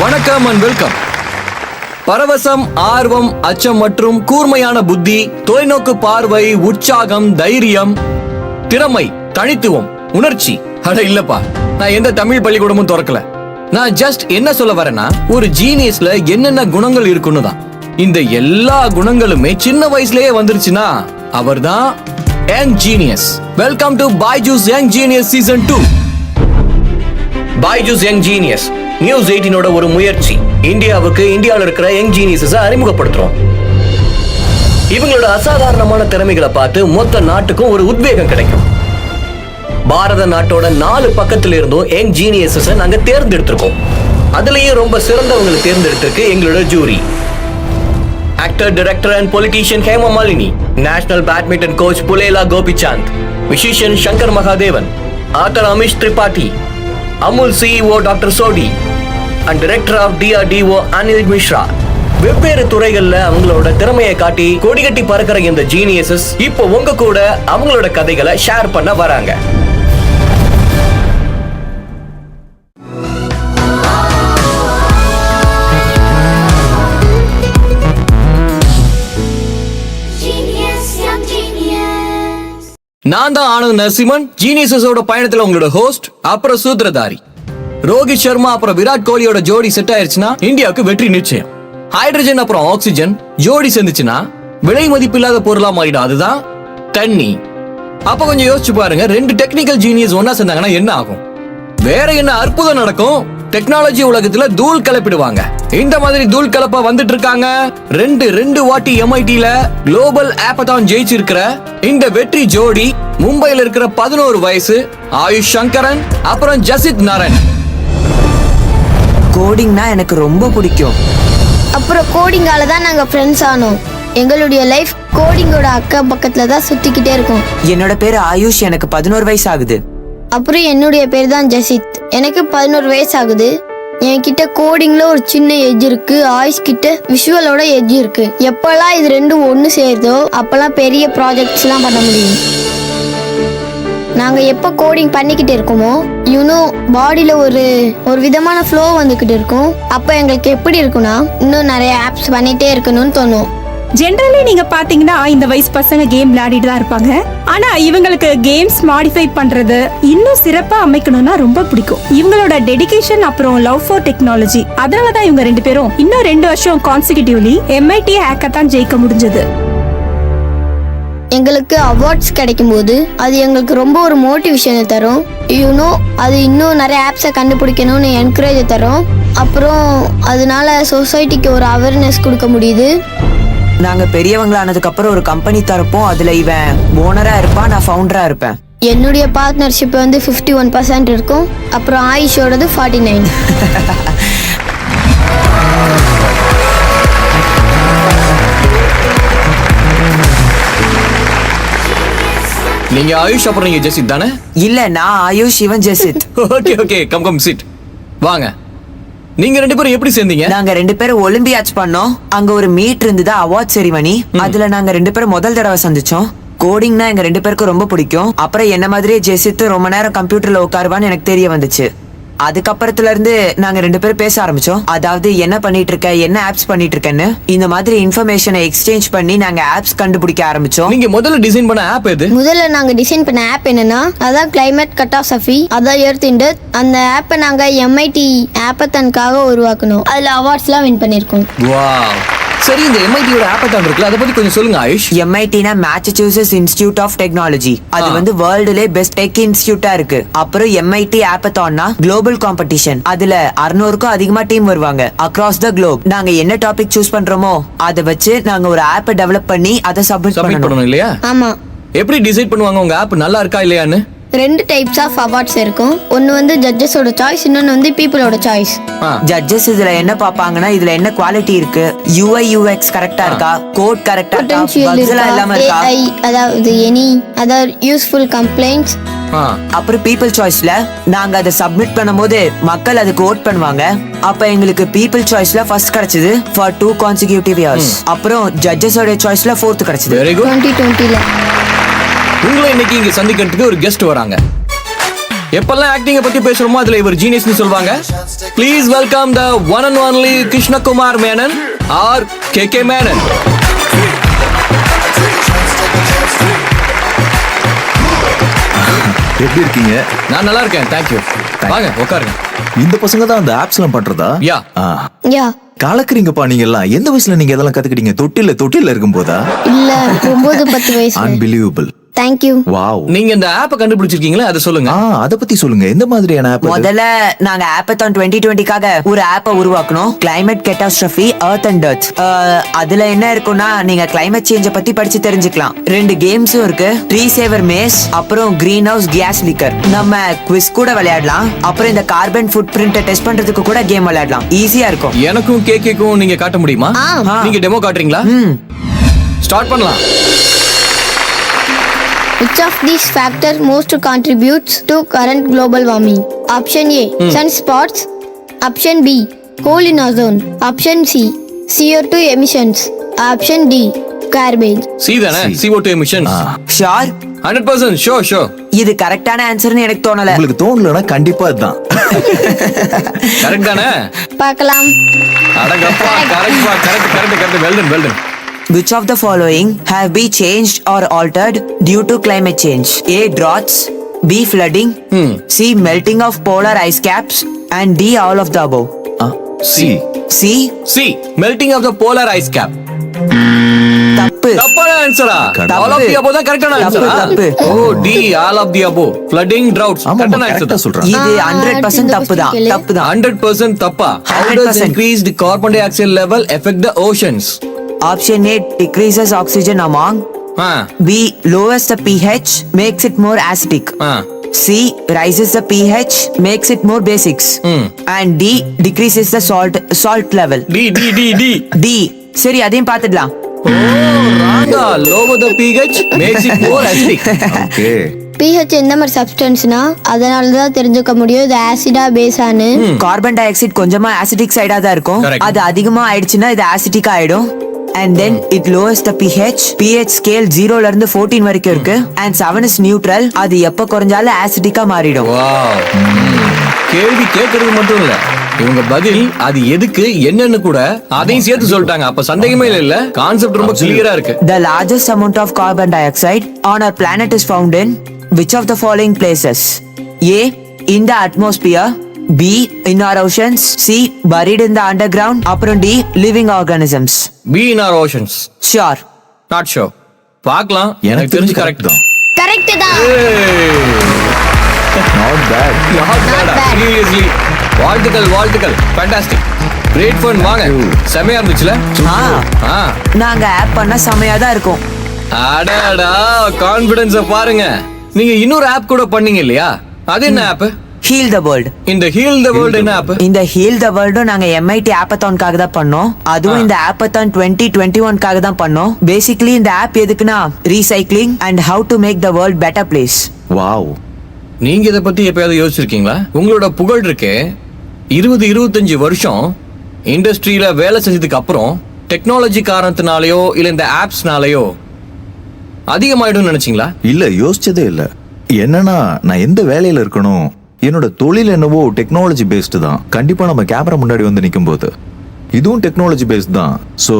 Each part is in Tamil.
வணக்கம் அண்ட் வெல்கம். பரவசம், ஆர்வம், அச்சம் மற்றும் கூர்மையான புத்தி, தொலைநோக்கு பார்வை, உற்சாகம், தைரியம், திறமை, தனித்துவம், உணர்ச்சி. அட இல்லப்பா, நான் எந்த தமிழ் பள்ளிக்கூடமும் திறக்கல. நான் ஜஸ்ட் என்ன சொல்ல வரேன்னா, ஒரு ஜீனியஸ்ல என்னென்ன குணங்கள் இருக்குன்னு தான். இந்த எல்லா குணங்களுமே சின்ன வயசுலயே வந்துருச்சுன்னா அவர்தான் young genius. Welcome to Byju's young genius season 2. Byju's young genius news 18ஓட ஒரு முயற்சி. இந்தியாவில் இருக்கிற யங் ஜீனியஸை அறிமுகப்படுத்துறோம். இவங்களோட அசாதாரணமான திறமைகளை பார்த்து மொத்த நாட்டுக்கும் ஒரு உத்வேகம் கிடைக்கும். பாரத நாட்டோட 4 பக்கத்துல இருந்தும் யங் ஜீனியஸை நாங்க தேர்ந்தெடுத்திருக்கோம். அதுலயும் ரொம்ப சிறந்தவங்களை தேர்ந்தெடுத்திருக்கு எங்களோட ஜூரி. Actor, director and politician Hema Malini, national badminton coach Pullela Gopichand, musician Shankar Mahadevan, author Amish Tripathi, Amul CEO doctor Sodhi and director of DRDO Anil Mishra. வெவ்வேறு துறைகள்ல அவங்களோட திறமையை காட்டி கொடிகட்டி பறக்கிற இந்த ஜீனியஸஸ் இப்போ உங்க கூட அவங்களோட கதைகளை ஷேர் பண்ண வராங்க. நான் தான் ஆனந்த் நரசிம்மன், ஜீனியஸோட பயணத்துல உங்களோட ஹோஸ்ட். அப்புறம் சூத்திரதாரி ரோஹித் சர்மா அப்புறம் விராட் கோலியோட ஜோடி செட் ஆயிருச்சுன்னா இந்தியாவுக்கு வெற்றி நிச்சயம். ஹைட்ரஜன் அப்புறம் ஆக்சிஜன் ஜோடி சேர்ந்துச்சுன்னா விலை மதிப்பில்லாத பொருளா மாறிடும். அதுதான் தண்ணி. அப்ப கொஞ்சம் யோசிச்சு பாருங்க, 2 டெக்னிக்கல் ஜீனியஸ் ஒன்னா சேர்ந்தாங்கன்னா என்ன ஆகும்? வேற என்ன அற்புதம் நடக்கும்? டெக்னாலஜி உலகத்துல தூள் கலப்பிடுவாங்க. இந்த மாதிரி தூள் கலப்பா வந்துட்டு இருக்காங்க. ரெண்டு வாட்டி MITல குளோபல் ஆப்பதான் ஜெயிச்சிருக்கிற இந்த வெற்றி ஜோடி மும்பைல இருக்கிற 11 வயசு ஆயுஷ் சங்கரன் அப்புறம் ஜசித் நரன். கோடிங்னா எனக்கு ரொம்ப பிடிக்கும். அப்புறம் கோடிங்கால தான் நாங்க ஃப்ரெண்ட்ஸ் ஆனோம். எங்களுடைய லைஃப் கோடிங்கோட அக்கம் பக்கத்துல தான் சுத்திக்கிட்டே இருக்கும். என்னோட பேரு ஆயுஷ், எனக்கு 11 வயசு ஆகுது. அப்புறம் என்னுடைய பேர் தான் ஜசித், எனக்கு 11 வயசு ஆகுது. என்கிட்ட கோடிங்ல ஒரு சின்ன எட்ஜ் இருக்கு, ஆயுஷ் கிட்ட விஷுவலோட எட்ஜ் இருக்கு. எப்பெல்லாம் இது ரெண்டும் ஒன்று சேருதோ அப்பெல்லாம் பெரிய ப்ராஜெக்ட்ஸ் எல்லாம் பண்ண முடியும். நாங்க எப்போ கோடிங் பண்ணிக்கிட்டு இருக்கோமோ பாடியில ஒரு விதமான ஃப்ளோ வந்துகிட்டு இருக்கும். அப்போ எங்களுக்கு எப்படி இருக்குன்னா இன்னும் நிறைய ஆப்ஸ் பண்ணிட்டே இருக்கணும்னு தோணும். ஜென்ரலி நீங்க பாத்தீங்கன்னா இந்த வயசு பசங்க கேம் விளையாடிட்டு தான் இருப்பாங்க. ஆனா இவங்களுக்கு கேம்ஸ் மாடிஃபை பண்றது இன்னும் சிறப்பா அமைக்கணும்னா ரொம்ப பிடிக்கும். இவங்களோட டெடிகேஷன் அப்புறம் லவ் ஃபார் டெக்னாலஜி, அதனாலதான் இவங்க 2 பேரும் இன்னும் 2 வருஷம் கான்சிக்யூட்டிவ்லி MIT ஹேக்கத்தான் ஜெயிக்க முடிஞ்சது. எங்களுக்கு அவார்ட்ஸ் கிடைக்கும் போது அது எங்களுக்கு ரொம்ப ஒரு மோட்டிவேஷனை தரும். அது இன்னும் நிறைய ஆப்ஸை கண்டுபிடிக்கணும்னு என்கரேஜ் தரும். அப்புறம் அதனால சொசைட்டிக்கு ஒரு அவேர்னஸ் கொடுக்க முடியுது. நாங்க பெரியவங்களானதுக்கு அப்புறம் ஒரு கம்பெனி தரப்போம். அதுல இவன் ஓனரா இருப்பான், நான் ஃபவுண்டரா இருப்பேன். என்னுடைய பார்ட்னர்ஷிப் 51% இருக்கும். அப்புறம் ஆயுஷோடது 49. நீங்க ஆயுஷ் அப்புறம் நீங்க ஜெசித் தானே? இல்ல, நான் ஆயுஷ், இவன் ஜெசித். Okay come chit. வாங்க, நீங்க 2 பேரும் எப்படி சேர்ந்தீங்க? நாங்க 2 பேரும் ஒலிம்பியாட்ஸ் பண்ணோம். அங்க ஒரு மீட் இருந்தது, அவார்ட் செரிமனி. அதுல நாங்க 2 பேரும் முதல் தடவை சந்திச்சோம். கோடிங்னா எங்க 2 பேருக்கும் ரொம்ப பிடிக்கும். அப்புறம் என்ன மாதிரியே ஜெசித் ரொம்ப நேரம் கம்ப்யூட்டர்ல உட்காருவான்னு எனக்கு தெரிய வந்துச்சு. அதுக்கப்புறத்துல இருந்து நாங்க 2 பேரும் பேச ஆரம்பிச்சோம். அதாவது என்ன பண்ணிட்டு இருக்க, என்ன ஆப்ஸ் பண்ணிட்டு இருக்கேன்னு இந்த மாதிரி இன்ஃபர்மேஷனை எக்ஸ்சேஞ்ச் பண்ணி நாங்க ஆப்ஸ் கண்டுபிடிக்க ஆரம்பிச்சோம். நீங்க முதல்ல டிசைன் பண்ண ஆப் எது? முதல்ல நாங்க டிசைன் பண்ண ஆப் என்னன்னா அதான் கிளைமேட் கட்டாசஃபி, அதான் எர்த் இண்டர். அந்த ஆப்பை நாங்க MIT ஆப்பத்தானுக்காக உருவாக்கணும். அதுல அவார்ட்ஸ்லாம் வின் பண்ணிருக்கோம். வாவ். சரி, இந்த MIT-யோட ஆப்பத்தான் இருக்குல்ல, அதை பத்தி கொஞ்சம் சொல்லுங்க ஆயுஷ். MIT-னா மேசச்சூசெட்ஸ் இன்ஸ்டிடியூட் ஆஃப் டெக்னாலஜி. அது வேர்ல்டுலே பெஸ்ட் டெக் இன்ஸ்டிடியூட்டா இருக்கு. அப்புறம் MIT ஆப்பத்தான்னா குளோபல் காம்படிஷன். அதுல 600க்கும் அதிகமா டீம் வருவாங்க அக்ராஸ் த குளோப். நாங்க என்ன டாபிக் சூஸ் பண்றோமோ அதை வச்சு நாங்க ஒரு ஆப்பை டெவலப் பண்ணி அதை சப்மிட் பண்ணணும் இல்லையா? ஆமா. எப்படி டிசைட் பண்ணுவாங்க உங்க ஆப் நல்லா இருக்கா இல்லையான்னு? 2 டைப்ஸ் ஆஃப் அவார்ட்ஸ் இருக்கும். ஒன்னு ஜட்ஜஸோட சாய்ஸ், இன்னொன்னு பீப்புளோட சாய்ஸ். ஜட்ஜஸ் இதுல என்ன பாப்பாங்கன்னா இதுல என்ன குவாலிட்டி இருக்கு, UI UX கரெக்ட்டா இருக்கா, கோட் கரெக்ட்டா இருக்கா, பக்ஸ் எல்லாம் இல்லாம இருக்கா, அதாவது யூஸ்ஃபுல் கம்ப்ளைண்ட்ஸ். அப்புறம் பீப்புள் சாய்ஸ்ல நாங்க அதை சப்மிட் பண்ணும்போது மக்கள் அதுக்கு ஓட் பண்ணுவாங்க. அப்ப எங்களுக்கு பீப்புள் சாய்ஸ்ல ஃபர்ஸ்ட் கிடைச்சது ஃபார் 2 கான்சிக்யூட்டிவ் இயர்ஸ். அப்புறம் ஜட்ஜஸோட சாய்ஸ்ல 4th கிடைச்சது. 2020ல உங்களை இன்னைக்கு இங்க சந்திக்கிறதுக்கு ஒரு கெஸ்ட் வராங்க. எப்பெல்லாம் ஆக்டிங்க பத்தி பேசுறோமோ அதுல இவர் ஜீனியஸ்னு சொல்வாங்க. Please welcome the one and only Krishnakumar Menon R K Menon. எப்படி இருக்கீங்க? நான் நல்லா இருக்கேன், தேங்க்யூ. வாங்க உட்காருங்க. இந்த பசங்க தான் அந்த ஆப்ஸ் எல்லாம் பண்றதா? யா. யா கலக்குறீங்கப்பா நீங்க எல்லாம். எந்த வயசுல நீங்க இதெல்லாம் கத்துக்கிட்டீங்க? தொட்டில இருக்கும் போதா? இல்ல 9-10 வயசு. அன்பிலீவபிள். தேங்க்யூ. வாவ். நீங்க இந்த ஆப்பை கண்டுபிடிச்சிருக்கீங்களா, அதை சொல்லுங்க. அத பத்தி சொல்லுங்க. எந்த மாதிரியான ஆப்? முதல்ல நாங்க ஆப்பத்தான் 2020க்காக ஒரு ஆப்பை உருவாக்கணும். Climate கேட்டாஸ்ட்ரோஃபி earth and டெர்த். அதுல என்ன இருக்கும்னா நீங்க கிளைமேட் சேஞ்ச பத்தி படிச்சு தெரிஞ்சுக்கலாம். 2 கேம்ஸும் இருக்கு. ட்ரீ சேவர் மேஸ், அப்புறம் கிரீன் ஹவுஸ் கேஸ் லீக்கர். நம்ம குவிஸ் கூட விளையாடலாம். அப்புறம் இந்த கார்பன் ஃபுட் பிரிண்ட டெஸ்ட் பண்றதுக்கு கூட கேம் விளையாடலாம். ஈஸியா இருக்கும். எனக்கும் கேக்கும் நீங்க காட்ட முடியுமா? நீங்க டெமோ காட்டுறீங்களா? ஸ்டார்ட் பண்ணலாம். Which of these factors most contributes to current global warming? Option A, sunspots. Option B, hole in ozone. Option C, CO2 emissions. Option D, garbage. C தானே, CO2 emissions. ஷார் 100% ஷோ. இது கரெக்டான ஆன்சர்னு எனக்கு தோணல. உங்களுக்கு தோணலனா கண்டிப்பா இதுதான். கரெக்ட் தானே? பார்க்கலாம். அடங்கப்பா, correct. Well done. Which of the following have been changed or altered due to climate change? A, droughts. B, flooding. C, melting of polar ice caps. And D, all of the above. C, melting of the polar ice cap. தப்பு. தப்பான ஆன்சரா? all of the above தான் கரெக்டான ஆன்சரா? தப்பு. ஓ, D, all of the above. flooding, droughts. கரெக்டான கரெக்டா ஆன்சர். சொல்றாங்க. இது 100% தப்புதான். 100% தப்பா? How does 100%. increased carbon dioxide level affect the oceans? Option A, decreases oxygen among. B, lowers the pH, makes it more acidic. C, rises the pH, makes it more basics. And D, decreases the salt level. D. சரி அதையும் பார்த்துடலாம். Oh, ராங்கா. Lower the pH makes it more acidic. Okay. pH எந்த மாதிரி சப்ஸ்டன்ஸ்னா அதனால தான் தெரிஞ்சுக்க முடியும் இது ஆசிடா பேஸானு. கார்பன் டை ஆக்சைடு கொஞ்சமா ஆசிடிக் சைடா தான் இருக்கும். Correct. அது அதிகமா ஆயிடுச்சுன்னா இது ஆசிடிக் ஆயிடும். And then it lowers the pH. pH scale 0ல இருந்து 14 வரைக்கும் இருக்கு. And 7 is neutral. அது எப்ப குறைஞ்சாலும் ஆசிடிக்கா மாறிடும். Wow. கேள்வி கேட்கறது மட்டும் இல்ல, இவங்க பதில் அது எதுக்கு என்னன்னு கூட அதையும் சேர்த்து சொல்லிட்டாங்க. அப்ப சந்தேகமே இல்ல, கான்செப்ட் ரொம்ப கிளியரா இருக்கு. The largest amount of carbon dioxide on our planet is found in which of the following places? A, in the atmosphere. B, in our oceans. C, buried in the underground. அப்புறம் D, living organisms. B in our oceans. Sure. Not sure. பார்க்கலாம். எனக்கு தெரிஞ்சு கரெக்ட் தான். கரெக்ட் தான். Not bad. Not bad. Seriously. வாழ்த்துக்கள். Fantastic. Great fun. வாங்க. செமையா இருந்துச்சுல? நாங்க ஆப் பண்ண செமையா தான் இருக்கும். அடடா, கான்ஃபிடன்ஸ பாருங்க. நீங்க இன்னொரு ஆப் கூட பண்ணீங்க இல்லையா? அது என்ன ஆப்? Heal the world. இந்த Heal the World என்ன ஆப்? இந்த Heal the World நாங்க MIT ஆப்பத்தான்காக தான் பண்ணோம். அதுவும் இந்த ஆப்பத்தான் 2021க்காக தான் பண்ணோம். பேசிக்கலி இந்த ஆப் எதுக்குன்னா recycling and how to make the world better place. Wow. நீங்க இத பத்தி எப்பயாவது யோசிச்சிருக்கீங்களா? உங்களோட புகழ் இருக்கே 20-25 வருஷம் இண்டஸ்ட்ரியில வேலை செஞ்சதுக்கு அப்புறம் டெக்னாலஜி காரணத்தினாலயோ இல்ல இந்த ஆப்ஸ்னாலயோ அதிகமாயிடும் நினைச்சீங்களா? இல்ல, யோசிச்சதே இல்ல. என்னன்னா நான் எந்த வேலையில இருக்கணும், என்னோட தொழில் என்னவோ டெக்னாலஜி பேஸ்டு தான். கண்டிப்பா நம்ம கேமரா முன்னாடி வந்து நிற்கும் போது இதுவும் டெக்னாலஜி பேஸ்ட் தான். சோ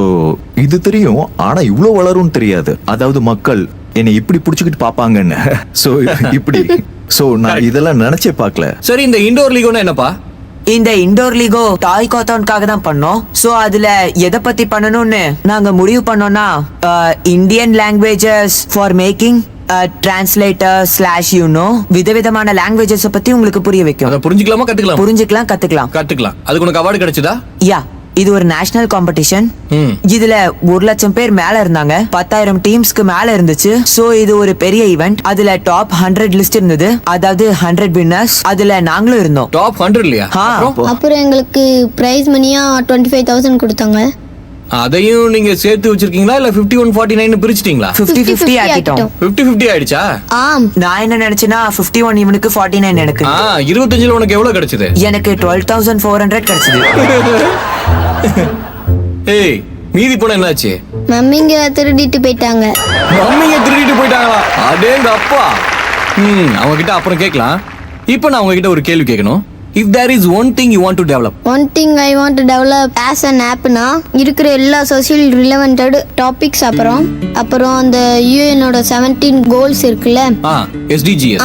இது தெரியும், ஆனா இவ்வளவு வளரும்னு தெரியாது. அதாவது மக்கள் என்னை இப்படி புடிச்சுக்கிட்டு பாப்பாங்கன்னு. சோ இப்படி நான் இதெல்லாம் நினைச்சே பார்க்கல. சரி, இந்த இண்டோர் லீகோனா என்னப்பா? இந்த இண்டோர் லீகோ டாய் கோத்தான்காக தான் பண்ணோம். சோ அதுல எதை பத்தி பண்ணணும்னு நாங்க முடிவு பண்ணோம்னா Indian languages for making translator விதவிதமான லாங்குவேஜஸ் பத்தி உங்களுக்கு புரிய வைக்கும். அத புரிஞ்சிக்கலாமா கத்துக்கலாம்? கத்துக்கலாம். அதுக்கு உனக்கு அவார்டு கிடைச்சதா? யா, இது ஒரு நேஷனல் காம்படிஷன். இதுல 1,00,000 பேர் மேல இருந்தாங்க. 10,000 டீம்ஸ்க்கு மேல இருந்துச்சு. சோ இது ஒரு பெரிய ஈவென்ட். அதுல டாப் 100 லிஸ்ட் இருந்தது. அதாவது 100 வின்னர்ஸ். அதுல நாங்களும் இருந்தோம். டாப் 100 இல்லையா? அப்புறம் எங்களுக்கு பிரைஸ் மணியா 25,000 கொடுத்தாங்க. அதையும் நீங்க சேர்த்து வச்சிருக்கீங்களா இல்ல 51-49 பிரிச்சிட்டீங்களா? 50-50 ஆக்கிட்டோம். 50-50 ஆயிடுச்சா? ஆம். நான் என்ன நினைச்சேன்னா 51 இவனுக்கு 49 எனக்கு. 25ல உனக்கு எவ்வளவு கிடைச்சது? எனக்கு 12,400 கிடைச்சது. ஏய், மீதி பணம் என்னாச்சு? மம்மிங்க திருடிட்டு போயிட்டாங்க. மம்மிங்க திருடிட்டு போயிட்டாங்களா? அடேங்க அப்பா. அவங்க கிட்ட அப்புறம் கேட்கலாம். இப்போ நான் உங்ககிட்ட ஒரு கேள்வி கேட்கணும். If there is one thing you want to develop, one thing I want to develop as an ஆப்னா இருக்கிற எல்லா சோஷியல் ரிலவெண்டட் டாபிக்ஸ் அப்புறம் அந்த யூஎனோட 17 கோல்ஸ் இருக்குல்ல, SDGs,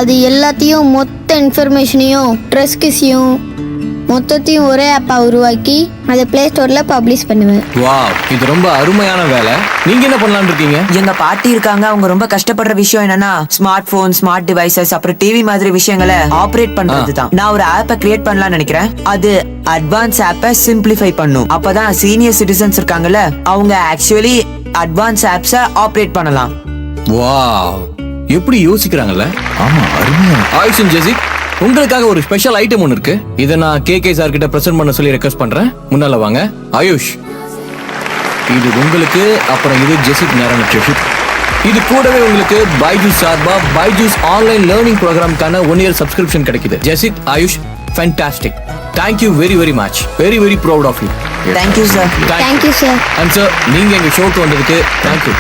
அது எல்லாத்தையும் மொத்த இன்ஃபர்மேஷனையும் ட்ரெஸ்கிஸையும் மொத்தத்தையும் ஒரே ஆப்பா உருவாக்கி அதை பிளே ஸ்டோர்ல பப்ளிஷ் பண்ணுவேன். வாவ், இது ரொம்ப அருமையான வேலை. நீங்க என்ன பண்ணலாம்னு இருக்கீங்க? எங்க பாட்டி இருக்காங்க, அவங்க ரொம்ப கஷ்டப்படுற விஷயம் என்னன்னா ஸ்மார்ட் போன், ஸ்மார்ட் டிவைசஸ், அப்புறம் டிவி மாதிரி விஷயங்களை ஆபரேட் பண்றதுதான். நான் ஒரு ஆப்பை கிரியேட் பண்ணலாம்னு நினைக்கிறேன். அது அட்வான்ஸ் ஆப்பை சிம்பிளிஃபை பண்ணும். அப்பதான் சீனியர் சிட்டிசன்ஸ் இருக்காங்கல்ல, அவங்க ஆக்சுவலி அட்வான்ஸ் ஆப்ஸை ஆபரேட் பண்ணலாம். வாவ், எப்படி யோசிக்கிறாங்கல்ல. ஆமா, அருமையா. ஆயுஷ் அண்ட் ஜெசித், உங்களுக்காக ஒரு ஸ்பெஷல் ஐட்டம் ஒன்று இருக்கு. இதை நான் KK சார் கிட்ட பிரசன்ட் பண்ண சொல்லி ரெக்வஸ்ட் பண்றேன். முன்னால வாங்க. ஆயுஷ், இது உங்களுக்கு, அப்புறம் இது ஜெசித் நேரான ட்ரிபியூட். இது கூடவே உங்களுக்கு பைஜூஸ் சார்பா பைஜூஸ் ஆன்லைன் லேர்னிங் ப்ரோக்ராம்க்கான 1 year சப்ஸ்கிரிப்ஷன் கிடைக்குது. Jesith, Ayush, fantastic. Thank you very very much. Very very proud of you. Thank you sir. Thank you sir. And sir, நீங்க எங்க ஷோக்கு வந்ததுக்கு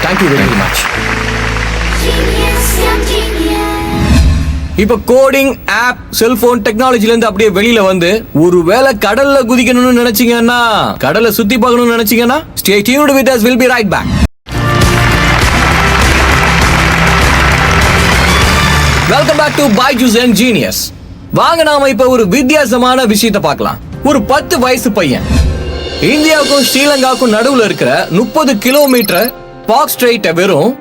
thank you very very much. இப்ப கோடிங், ஆப், செல்போன் டெக்னாலஜில இருந்து அப்படியே வெளியில வந்து ஒருவேளை கடல்ல குதிக்கணும்னு நினைச்சீங்கன்னா, கடலை சுத்தி பார்க்கணும்னு நினைச்சீங்கன்னா, stay tuned with us. We'll be right back. Welcome back to Byju's and Genius. வாங்க நாம இப்ப ஒரு வித்தியாசமான விஷயத்தை பார்க்கலாம். ஒரு 10 வயசு பையன் இந்தியாவுக்கும் ஸ்ரீலங்காவுக்கும் நடுவுல இருக்கிற 30 கிலோமீட்டர் பாக் ஸ்ட்ரெயிட்ட வெறும்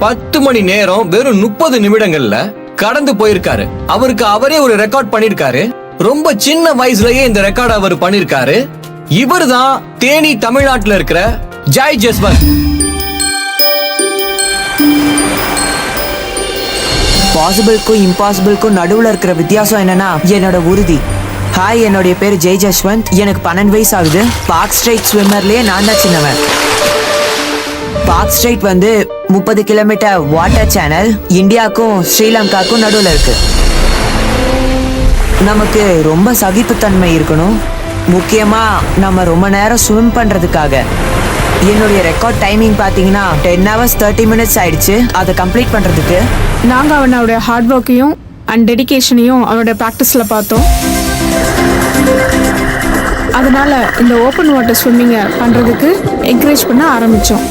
10 மணி நேரம் வெறும் 30 நிமிடங்கள்ல கடந்து போயிருக்காரு. அவருக்கு அவரே ஒரு ரெக்கார்ட் பண்ணிருக்காரு. ரொம்ப சின்ன வயசுலயே இந்த ரெக்கார்ட் அவர் பண்ணிருக்காரு. இவர்தான் தேனி, தமிழ்நாட்டுல இருக்கிற ஜெய் ஜஸ்வந்த். பாசிபிள்க்கும் இம்பாசிபிள்க்கும் நடுவுல இருக்கிற வித்தியாசம் என்னன்னா என்னோட உறுதி. ஹாய், என்னுடைய பேரு ஜெய் ஜஸ்வந்த். எனக்கு 12 வயசு ஆகுது. பார்க் ஸ்ட்ரைட் ஸ்விம்மர்லயே நான் தான் சின்னவன். பார்க் ஸ்ட்ரைட் வந்து 30 கிலோமீட்டர் வாட்டர் சேனல் இந்தியாவுக்கும் ஸ்ரீலங்காவுக்கும் நடுவில் இருக்கு. நமக்கு ரொம்ப சகிப்புத்தன்மை இருக்கணும். முக்கியமா நம்ம ரொம்ப நேரம் ஸ்விம் பண்றதுக்காக. என்னுடைய ரெக்கார்ட் டைமிங் பாத்தீங்கன்னா 10 hours 30 minutes ஆயிடுச்சு அதை கம்ப்ளீட் பண்றதுக்கு. நாங்கள் அவனோட ஹார்ட் ஒர்க்கையும் அண்ட் டெடிகேஷனையும் அவனோட ப்ராக்டிஸில் பார்த்தோம். அதனால இந்த ஓப்பன் வாட்டர் ஸ்விம்மிங்கை பண்ணுறதுக்கு என்கரேஜ் பண்ண ஆரம்பித்தோம்.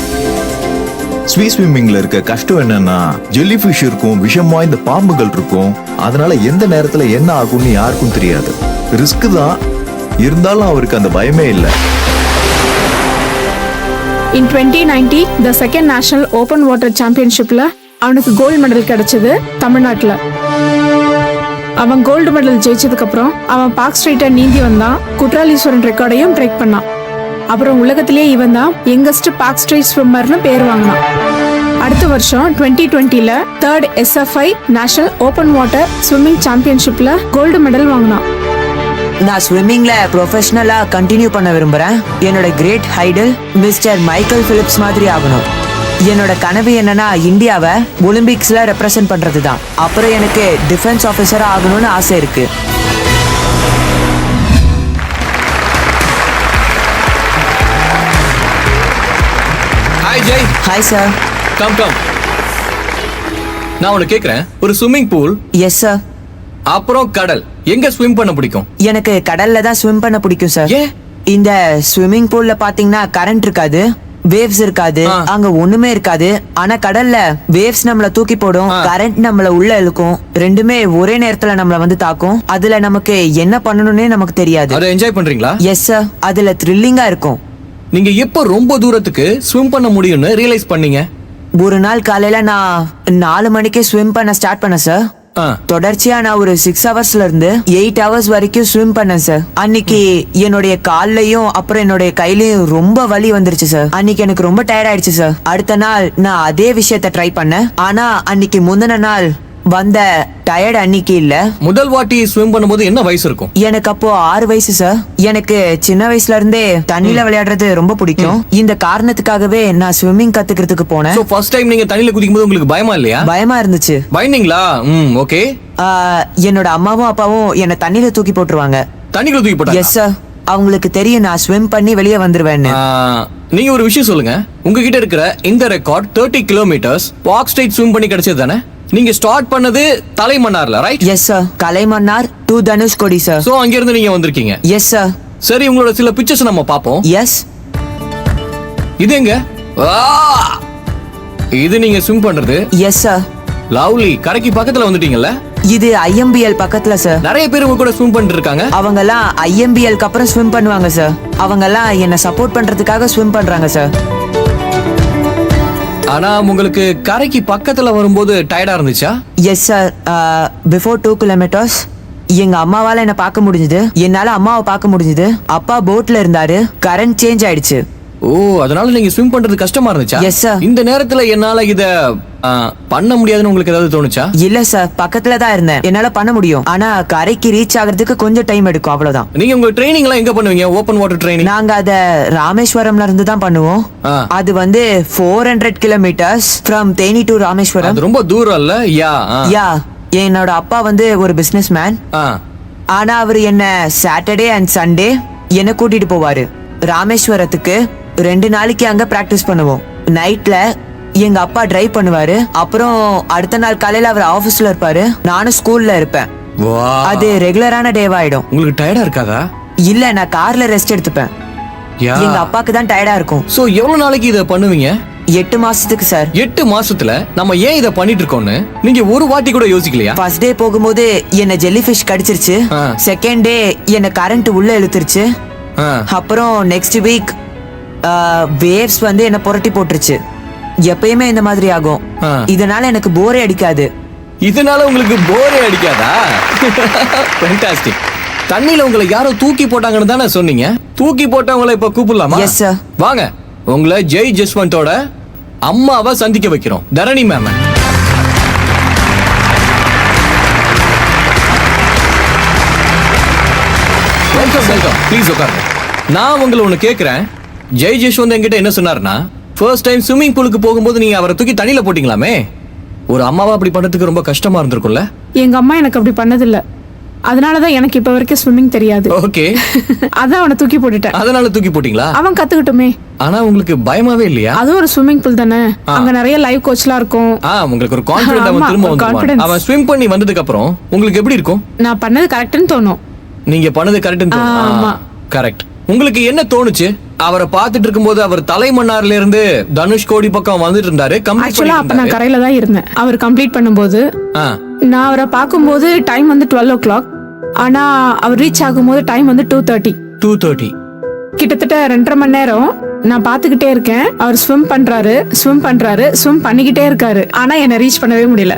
ஸ்வீட் ஸ்விம்மிங்ல இருக்க கஷ்டம் என்னன்னா ஜெல்லி ஃபிஷ் இருக்கும், விஷம் வாய்ந்த பாம்புகள் இருக்கும். அதனால எந்த நேரத்துல என்ன ஆகும்னு யாருக்கும் தெரியாது. ரிஸ்க் தான், இருந்தாலும் அவருக்கு அந்த பயமே இல்லை. In 2019 the second national open water championshipல அவனுக்கு கோல்டு மெடல் கிடைச்சது தமிழ்நாட்டில். அவன் கோல்டு மெடல் ஜெயிச்சதுக்கு அப்புறம் அவன் பார்க் ஸ்ட்ரைட்டை நீந்தி வந்தான். குற்றாலீஸ்வரன் ரெக்கார்டையும் பிரேக் பண்ணான். அப்புறம் உலகத்திலேயே இவன் தான் யங்கஸ்ட் பார்க் ஸ்ட்ரைட் ஸ்விம்மர்னு பேர் வாங்கினான். அடுத்த வருஷம் 2020ல 3rd SFI national open water swimming சாம்பியன்ஷிப்ல கோல்டு மெடல் வாங்கினான். நான் ஸ்விம்மிங்ல ப்ரொஃபஷனலா கண்டினியூ பண்ண விரும்புறேன். என்னோட great idol mister Michael Phelps மாதிரி ஆகணும். என்னோட கனவு என்னன்னா இந்தியாவை ஒலிம்பிக்ஸ்ல ரெப்ரசென்ட் பண்றது தான். அப்புறம் எனக்கு டிஃபென்ஸ் ஆஃபீஸரா ஆகணும்னு ஆசை இருக்கு. Hi Jai. Hi sir. Come. நான் உன்னை கேக்குறேன், ஒரு ஸ்விம்மிங் பூல், எஸ் சார். அப்புறம் கடல், எங்க ஸ்விம் பண்ண பிடிக்கும்? எனக்கு கடல்ல தான் ஸ்விம் பண்ண பிடிக்கும் சார். ஏன்? இந்த ஸ்விம்மிங் பூல்ல பாத்தீங்கன்னா கரண்ட் இருக்காது, வேவ்ஸ் இருக்காது, அங்க ஒண்ணுமே இருக்காது. ஆனா கடல்ல வேவ்ஸ் நம்மள தூக்கி போடும், கரண்ட் நம்மள உள்ள இழுக்கும். ரெண்டுமே ஒரே நேரத்துல நம்மள வந்து தாக்கும். அதுல நமக்கு என்ன பண்ணணும்னே நமக்கு தெரியாது. அதை என்ஜாய் பண்றீங்களா? எஸ் சார், அதுல த்ரில்லிங்கா இருக்கும். நீங்க எப்ப ரொம்ப தூரத்துக்கு ஸ்விம் பண்ண முடியும்னு ரியலைஸ் பண்ணீங்க? ஒரு நாள் காலையில நான் 4 மணிக்கு ஸ்விம் பண்ண ஸ்டார்ட் பண்ணேன் சார். தொடர்ச்சியா நான் ஒரு 6 ஹவர்ஸ்ல இருந்து 8 ஹவர்ஸ் வரைக்கும் ஸ்விம் பண்ணேன் சார். அன்னைக்கு என்னுடைய கால்லயும் அப்புறம் என்னுடைய கையிலயும் ரொம்ப வலி வந்துருச்சு சார். அன்னைக்கு எனக்கு ரொம்ப டயர்ட் ஆயிடுச்சு சார். அடுத்த நாள் நான் அதே விஷயத்த ட்ரை பண்ணேன். ஆனா அன்னைக்கு முந்தின நாள் வந்த டயர்ட் அன்னைக்கு இல்ல. முதல் வாட்டி ஸ்விம் பண்ணும்போது என்ன வயசு இருக்கும்? எனக்கு அப்போ 6 வயசு சார். எனக்கு சின்ன வயசுல இருந்தே தண்ணியில விளையாடுறது ரொம்ப பிடிக்கும். இந்த காரணத்துக்காகவே நான் ஸ்விம்மிங் கத்துக்கிறதுக்கு போனேன். சோ ஃபர்ஸ்ட் டைம் நீங்க தண்ணியில குதிக்கும்போது உங்களுக்கு பயமா இல்லையா? பயமா இருந்துச்சு. பயந்தீங்களா? ஓகே. என்னோட அம்மாவும் அப்பாவும் என்ன தண்ணியில தூக்கி போட்டுருவாங்க. தண்ணிக்குள்ள தூக்கி போட்டாங்க? Yes sir. அவங்களுக்கு தெரியும் நான் ஸ்விம் பண்ணி வெளியே வந்துருவேன்னு. நீங்க ஒரு விஷயம் சொல்லுங்க, உங்ககிட்ட இருக்கிற இந்த record 30 kilometres Palk Strait swim பண்ணி கிடைச்சது தானே? நீங்க ஸ்டார்ட் பண்ணது தலைமன்னார்ல, right? Yes sir, Thalaimannar to Dhanushkodi sir. So அங்க இருந்து நீங்க வந்திருக்கீங்க. Yes sir. சரி, உங்களோட சில பிக்சர்ஸ் நம்ம பாப்போம். எஸ். இது எங்க? இது நீங்க ஸ்விம் பண்றது? Yes sir. லவ்லி, கரைக்கு பக்கத்துல வந்துட்டீங்கல்ல? இது IMBL பக்கத்துல சார். நிறைய பேர் உங்க கூட ஸ்விம் பண்ணிட்டு இருக்காங்க. அவங்கெல்லாம் IMBLக்கு அப்புறம் ஸ்விம் பண்ணுவாங்க சார். அவங்கெல்லாம் என்ன சப்போர்ட் பண்றதுக்காக ஸ்விம் பண்றாங்க சார். ஆனா உங்களுக்கு கரைக்கு பக்கத்துல வரும்போது டயர்டா இருந்துச்சா? Yes sir. பிஃபோர் 2 kilometers எங்க அம்மாவால என்ன பார்க்க முடிஞ்சது, என்னால அம்மாவை பார்க்க முடிஞ்சது. அப்பா போட்ல இருந்தாரு, கரண்ட் சேஞ்ச் ஆயிடுச்சு. ஓ, அதனால நீங்க ஸ்விம் பண்றது கஷ்டமா இருந்துச்சா? Yes, sir. இந்த நேரத்துல என்னால இத பண்ண முடியாதுன்னு உங்களுக்கு ஏதாவது தோணுச்சா? இல்ல சார், பக்கத்துல தான் இருந்தேன், என்னால பண்ண முடியும். ஆனா கரைக்கு ரீச் ஆகிறதுக்கு கொஞ்சம் டைம் எடுக்கும், அவ்வளவுதான். நீங்க உங்க ட்ரைனிங் எல்லாம் எங்க பண்ணுவீங்க? Open water training? நாங்க அத ராமேஸ்வரம்ல இருந்து தான் பண்ணுவோம். அது வந்து 400 kilometers from Theni to Rameswaram. அது ரொம்ப தூரம் இல்ல? யா. என்னோட அப்பா வந்து ஒரு பிசினஸ் மேன். ஆனா அவர் என்ன சாட்டர்டே அண்ட் சண்டே என்ன கூட்டிட்டு போவாரு ராமேஸ்வரத்துக்கு. 2 நாளைக்கு அங்க பிராக்டிஸ் பண்ணுவோம். நைட்ல எங்க அப்பா டிரைவ் பண்ணுவாரு. அப்புறம் அடுத்த நாள் காலையில அவர் ஆபீஸ்ல இருப்பாரு, நானும் ஸ்கூல்ல இருப்பேன். அது ரெகுலரான டேவாயிடும். உங்களுக்கு டயர்டா இருக்காதா? இல்ல, நான் கார்ல ரெஸ்ட் எடுத்துப்பேன். எங்க அப்பாக்கு தான் டயர்டா இருக்கும். சோ எவ்வளவு நாளைக்கு இத பண்ணுவீங்க? 8 மாசத்துக்கு சார். 8 மாசத்துல நம்ம ஏன் இத பண்ணிட்டு இருக்கோம்னு நீங்க ஒரு வாட்டி கூட யோசிக்கலையா? ஃபர்ஸ்ட் டே போகும்போது என்ன ஜெல்லி ஃபிஷ் கடிச்சிருச்சு. செகண்ட் டே என்ன கரண்ட் உள்ள இழுத்துருச்சு. அப்புறம் நெக்ஸ்ட் வீக் வேவ்ஸ் வந்து என்ன புரட்டி போட்டுருச்சு. எப்பயுமே இந்த மாதிரி ஆகும். இதனால எனக்கு போரே அடிக்காது. இதனால உங்களுக்கு போரே அடிக்காதா? ஃபேண்டாஸ்டிக். தண்ணில உங்களை யாரோ தூக்கி போட்டாங்கன்னு தானே சொன்னீங்க? தூக்கி போட்டவங்களை இப்ப கூப்பிடலாமா? Yes sir. வாங்க, உங்களை ஜெய் ஜஸ்வந்தோட அம்மாவை சந்திக்க வைக்கிறோம், தரணி மேம். வெல்கம் வெல்கம், ப்ளீஸ் உட்காருங்க. நான் உங்களை ஒண்ணு கேக்குறேன். ஜெய் ஜஸ்வந்த் என்கிட்ட என்ன சொன்னாருன்னா, ஃபர்ஸ்ட் டைம் ஸ்விம்மிங் பூலுக்கு போகும்போது நீங்க அவரை தூக்கி தண்ணியில போட்டீங்களாமே. ஒரு அம்மாவா அப்படி பண்றதுக்கு ரொம்ப கஷ்டமா இருந்திருக்கும்ல? எங்க அம்மா எனக்கு அப்படி பண்ணதில்ல, அதனாலதான் எனக்கு இப்ப வரைக்கும் ஸ்விம்மிங் தெரியாது. ஓகே. அதான் அவனை தூக்கி போட்டுட்டேன். அதனால தூக்கி போட்டீங்களா? அவன் கத்துக்கிட்டுமே. ஆனா உங்களுக்கு பயமாவே இல்லையா? அதுவும் ஒரு ஸ்விம்மிங் பூல் தானே, அங்க நிறைய லைவ் கோச்லாம் இருக்கும். உங்களுக்கு ஒரு கான்ஃபிடன்ட். அவன் திரும்ப வந்துருவான். அவன் ஸ்விம் பண்ணி வந்ததுக்கு அப்புறம் உங்களுக்கு எப்படி இருக்கும்? நான் பண்ணது கரெக்ட்னு தோணும். நீங்க பண்ணது கரெக்ட்னு தோணும். கரெக்ட். உங்களுக்கு என்ன தோணுச்சு அவரை பார்த்துட்டு இருக்கும்போது? அவர் தலைமன்னார்ல இருந்து தனுஷ்கோடி பக்கம் வந்துட்டு இருந்தாரு. ஆக்சுவலா அப்ப நான் கரையில தான் இருந்தேன் அவர் கம்ப்ளீட் பண்ணும்போது. நான் அவரை பார்க்கும்போது டைம் வந்து 12 o'clock. ஆனா அவர் ரீச் ஆகும்போது டைம் வந்து 2:30. கிட்டத்தட்ட 2.5 மணி நேரம் நான் பாத்துக்கிட்டே இருக்கேன். அவர் ஸ்விம் பண்ணிக்கிட்டே இருக்காரு. ஆனா என்ன ரீச் பண்ணவே முடியல.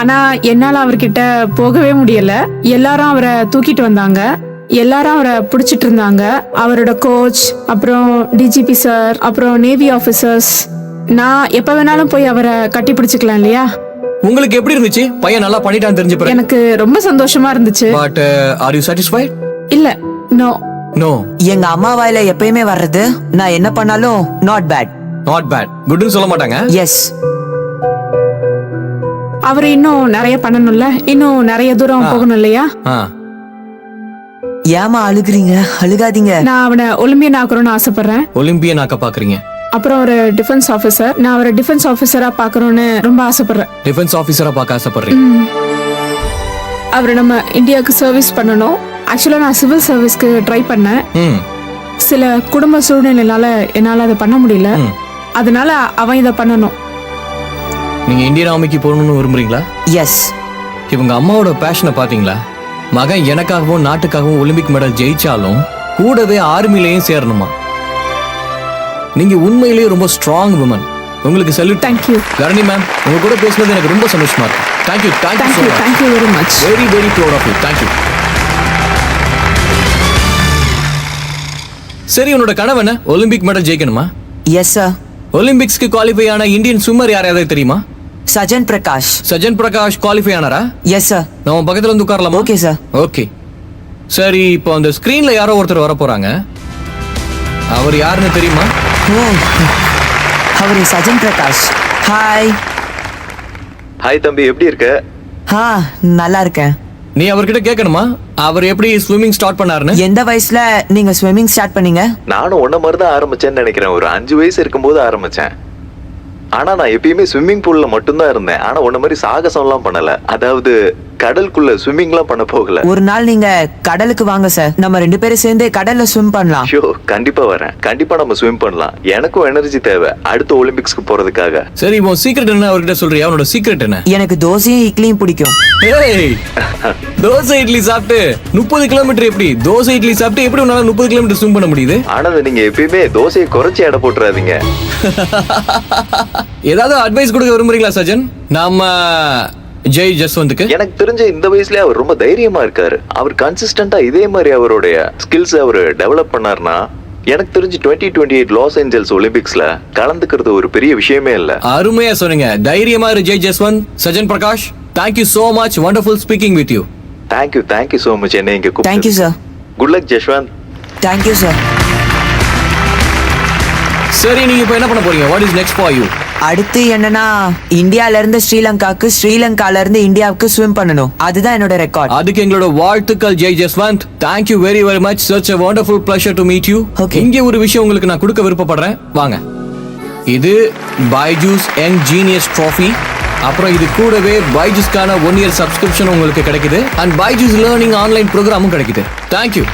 ஆனா என்னால அவர்கிட்ட போகவே முடியல. எல்லாரும் அவரை தூக்கிட்டு வந்தாங்க, எல்லாரும் அவரை பிடிச்சிட்டு இருந்தாங்க. அவரோட கோச், அப்புறம் டிஜிபி சார், அப்புறம் நேவி ஆபீசர்ஸ். நான் எப்ப வேணாலும் போய் அவரை கட்டி பிடிச்சுக்கலாம் இல்லையா? உங்களுக்கு எப்படி இருந்துச்சு? பையன் நல்லா பண்ணிட்டான்னு தெரிஞ்ச பிறகு எனக்கு ரொம்ப சந்தோஷமா இருந்துச்சு. But are you satisfied? இல்ல, நோ. எங்க அம்மா வாயில எப்பயுமே வர்றது, நான் என்ன பண்ணாலும் நாட் பேட். குட்னு சொல்ல மாட்டாங்க. எஸ். அவர் இன்னும் நிறைய பண்ணணும்ல, இன்னும் நிறைய தூரம் போகணும் இல்லையா? ஏமா அழுகுறீங்க? அழுகாதீங்க. நான் அவனை ஒலிம்பியன் ஆக்கணும்னு ஆசைப்படுறேன். ஒலிம்பியன் ஆக்க பாக்குறீங்க? அப்புறம் ஒரு டிஃபென்ஸ் ஆபீசர். நான் அவரை டிஃபென்ஸ் ஆபீசரா பாக்கணும்னு ரொம்ப ஆசைப்படுறேன். டிஃபென்ஸ் ஆபீசரா பார்க்க ஆசைப்படுறீங்க? அவர் நம்ம இந்தியாவுக்கு சர்வீஸ் பண்ணணும். ஆக்சுவலா நான் சிவில் சர்வீஸ்க்கு ட்ரை பண்ணேன். சில குடும்ப சூழ்நிலையால என்னால அதை பண்ண முடியல. அதனால அவன் இதை பண்ணணும். நீங்க இந்தியன் ஆர்மிக்கு போகணும்னு விரும்புறீங்களா? எஸ். இவங்க அம்மாவோட பேஷனை பாத்தீங்களா? மகன் எனக்காகவும் நாட்டுக்காகவும் ஒலிம்பிக் மெடல் ஜெயிச்சாலும் கூடவே ஆர்மிலையும் சேரணுமா? நீங்க உண்மையிலேயே ரொம்ப ஸ்ட்ராங் உமன். உங்களுக்கு salute. Thank you. Dharani ma'am, உங்க கூட பேசுனது எனக்கு ரொம்ப சந்தோஷமா இருக்கு. Thank you very much. Very proud of you. Thank you. சரி, உன்னோட கனவு என்ன? ஒலிம்பிக் மெடல் ஜெயிக்கணுமா? Yes sir. ஒலிம்பிக்ஸ்க்கு குவாலிஃபை ஆன இந்தியன் ஸ்விம்மர் யாராவது தெரியுமா? சஜன் பிரகாஷ் குவாலிஃபை ஆனாரா? Yes sir. நம்ம பக்கத்துல வந்து உட்காரலாமா? Okay sir. ஓகே. சரி, இப்போ அந்த ஸ்கிரீன்ல யாரோ ஒருத்தர் வர போறாங்க. அவர் யாருன்னு தெரியுமா? அவர் சஜன் பிரகாஷ். ஹாய் தம்பி, எப்படி இருக்க? நல்லா இருக்கேன். நீ அவர்கிட்ட கேட்கணுமா அவர் எப்படி ஸ்விமிங் ஸ்டார்ட் பண்ணாருன்னு? எந்த வயசுல நீங்க ஸ்விமிங் ஸ்டார்ட் பண்ணீங்க? நானும் உன்ன மாதிரி தான் ஆரம்பிச்சேன்னு நினைக்கிறேன். ஒரு 5 வயசு இருக்கும்போது ஆரம்பிச்சேன். ஆனா நான் எப்பயுமே ஸ்விம்மிங் பூல்ல மட்டும்தான் இருந்தேன். ஆனா உன்ன மாதிரி சாகசம் எல்லாம் பண்ணல, அதாவது கடலுக்குள்ள ஸ்விம்மிங் எல்லாம் பண்ண போகல. ஒரு நாள் நீங்க கடலுக்கு வாங்க சார், நம்ம 2 பேரும் சேர்ந்து கடல்ல ஸ்விம் பண்ணலாம். ஷோ, கண்டிப்பா வரேன். கண்டிப்பா நம்ம ஸ்விம் பண்ணலாம். எனக்கும் எனர்ஜி தேவை அடுத்த ஒலிம்பிக்ஸ்க்கு போறதுக்காக. சரி, உன் சீக்ரெட் என்ன அவர்கிட்ட சொல்றியா? அவனோட சீக்ரெட் என்ன? எனக்கு தோசையும் இட்லியும் பிடிக்கும். ஏய், தோசை இட்லி சாப்பிட்டு 30 கிலோமீட்டர் எப்படி? தோசை இட்லி சாப்பிட்டு எப்படி உன்னால 30 கிலோமீட்டர் ஸ்விம் பண்ண முடியுது? ஆனந்த், நீங்க எப்பயுமே தோசையை குறைச்சி எடை போட்டுறாதீங்க. ஏதாவது அட்வைஸ் கொடுக்க விரும்புறீங்களா சஜன்? நாம ஜெய் ஜஸ்வந்த்க்கு எனக்கு தெரிஞ்ச இந்த வயசுலயே அவர் ரொம்ப தைரியமா இருக்காரு. அவர் கன்சிஸ்டன்டா இதே மாதிரி அவருடைய ஸ்கில்ஸ் அவர் டெவலப் பண்ணார்னா எனக்கு தெரிஞ்சு 2028 லாஸ் ஏஞ்சல்ஸ் ஒலிம்பிக்ஸ்ல கலந்துக்கிறது ஒரு பெரிய விஷயமே இல்ல. அருமையா சொன்னீங்க. தைரியமா இரு Jai Jaswant. Sajan Prakash, thank you so much. Wonderful speaking with you. Thank you so much. என்ன இங்க thank you sir. Good luck Jaswant. Thank you sir. சரி, நீங்க இப்போ என்ன பண்ண போறீங்க? What is next for you? அடுத்து என்னன்னா, இந்தியால இருந்து ஸ்ரீலங்காக்கு, ஸ்ரீலங்கால இருந்து இந்தியாவுக்கு ஸ்விம் பண்ணணும். அதுதான் என்னோட ரெக்கார்ட். அதுக்கு எங்களோட வாழ்த்துக்கள் Jai Jaswant. Thank you very very much. Such a wonderful pleasure to meet you. Okay. இங்கே ஒரு விஷயம் உங்களுக்கு நான் கொடுக்க விருப்பப்படுறேன். வாங்க. இது பைஜூஸ் யங் ஜீனியஸ் ட்ராஃபி. அப்புறம் இது கூடவே பைஜூஸ்க்கான 1 year சப்ஸ்கிரிப்ஷன் உங்களுக்கு கிடைக்குது. அண்ட் பைஜூஸ் லேர்னிங் ஆன்லைன் ப்ரோக்ராமும் கிடைக்குது. தேங்க்யூ.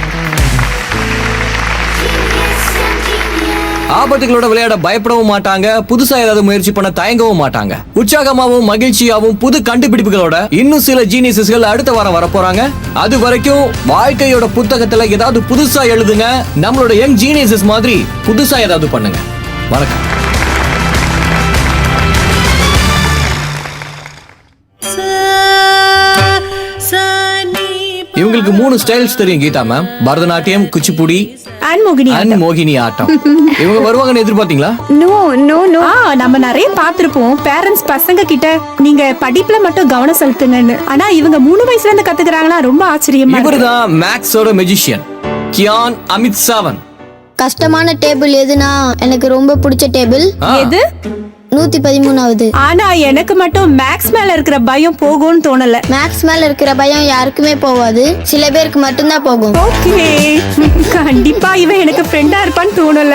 ஆபத்துகளோட விளையாட பயப்படவும் மாட்டாங்க, புதுசா ஏதாவது முயற்சி பண்ண தயங்கவும் மாட்டாங்க. உற்சாகமாவும் மகிழ்ச்சியாவும் புது கண்டுபிடிப்புகளோட இன்னும் சில ஜீனியஸ்கள் அடுத்த வாரம் வரப்போறாங்க. அது வரைக்கும் வாழ்க்கையோட புத்தகத்துல ஏதாவது புதுசா எழுதுங்க. நம்மளோட யங் ஜீனியஸஸ் மாதிரி புதுசா ஏதாவது பண்ணுங்க. வணக்கம். இவங்களுக்கு 3 ஸ்டைல்ஸ் தெரியும் கீதா மேம். பரதநாட்டியம், குச்சிப்புடி அண்ட் மோகினி ஆட்டம். இவங்க வருவாங்கன்னு எதிர்பார்த்தீங்களா? நோ. நம்ம நிறைய பார்த்திருப்போம் பேரண்ட்ஸ் பசங்க கிட்ட நீங்க படிப்புல மட்டும் கவனம் செலுத்துங்கன்னு. ஆனா இவங்க 3 வயசுல இருந்து கத்துக்கிறாங்களா, ரொம்ப ஆச்சரியமா. இவர்தான் மேக்ஸோட மெஜிஷியன் கியான் அமித் சாவந்த். கஷ்டமான டேபிள் எதுனா எனக்கு ரொம்ப பிடிச்ச டேபிள் எது? 113வது. ஆனா எனக்கு மட்டும் மேக்ஸ் மேல இருக்கிற பயம் போகும்னு தோணல. மேக்ஸ் மேல இருக்கிற பயம் யாருக்குமே போகாது, சில பேருக்கு மட்டும்தான் போகும். ஓகே, கண்டிப்பா இவன் எனக்கு ஃப்ரெண்டா இருப்பான்னு தோணல.